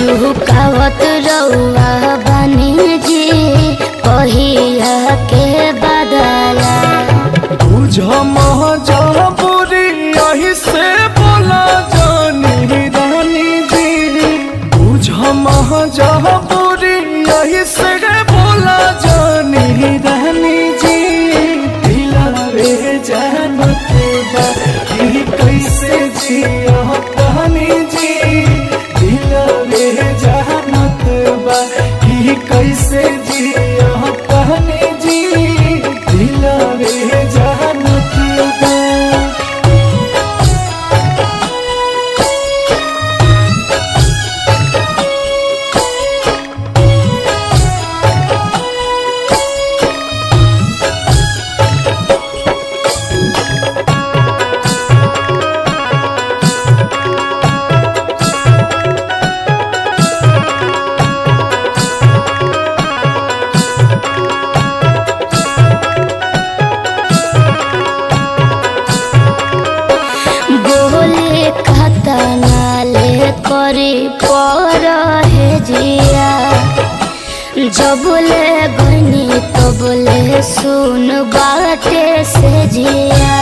चुकावत रउआ बनी जी कहिया के बदला। बुझ मजबूरी यही से बोला जानी रानी जी, बुझ मजबूरी यही से बोला जानी रानी जी। दिलवे जानत बा कि कैसे जिया कहानी जी, दिलवे जानत बा कि कैसे जिया कहानी जी, दिलवे जानत बा। करी पर है जिया जब ले गनी तो बोले सुन बाटे से जिया।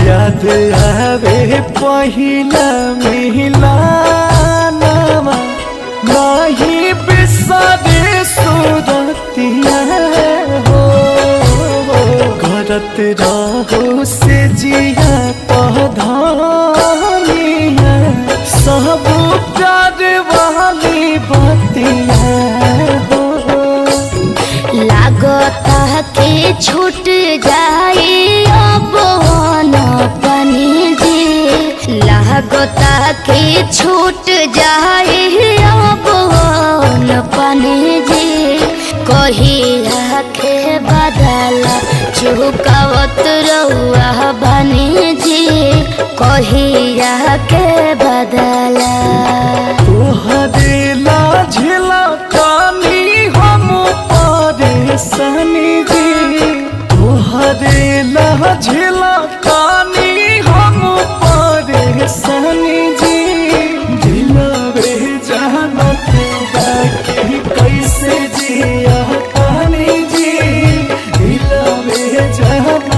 याद आवे पहिला मिलाना नहीं बिसरे सूरतिया हो, करत रहो से जिया पौधानिया सब प्यार वाली बतिया हो। लागता कि छूट जाई अब न पानी जी, लागता कि छूट जाई अब न पानी जी कहिया के बदला। चुकावत रउआ बनी जी कहिया के बदला। तोहरे लाझला कानी हम परेशानी जी, तोहरे लाझला कानी हम परेशानी जी। दिलवे जानत बा कि कैसे जिया कहानी जी, दिलवे जानत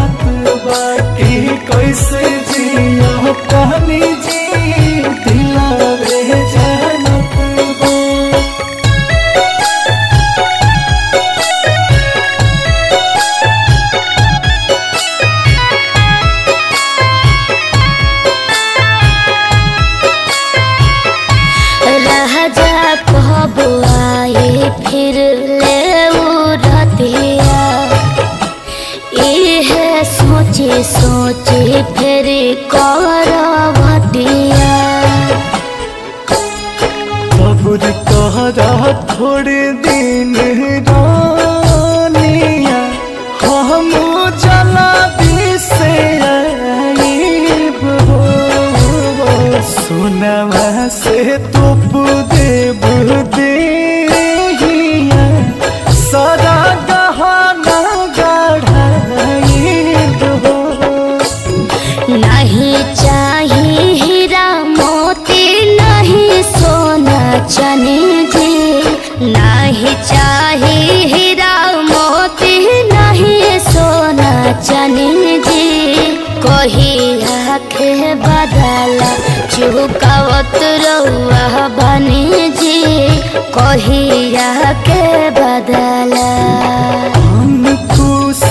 बा कि कैसे जिया कहानी जी, दिलवे जानत बा। राजा कब आए फिर ले उड़तिया, इहे सोचे सोचे फिर करवटिया। सब्र करा थोड़े दिन रानिया हम जला दी से आईब हो, सुनवा से तुप देव देहिया सारा गहना गढ़ाईब हो। नहीं चाहिए हीरा मोती नहीं सोना चनी जी, नहीं चाहिए हीरा मोती नहीं सोना चनी जी कहिया के बदला। चुकावत रउआ बनी जी कहिया के बदला। अंकुश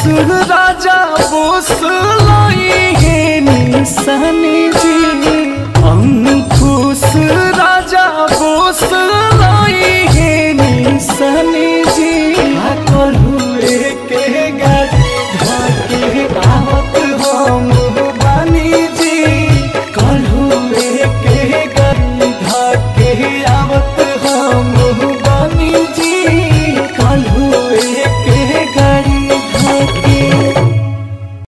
राजा बोस लाई है निशानी जी, अंकुश राजा बोस लाई है निशानी जी। करुए के गाड़ी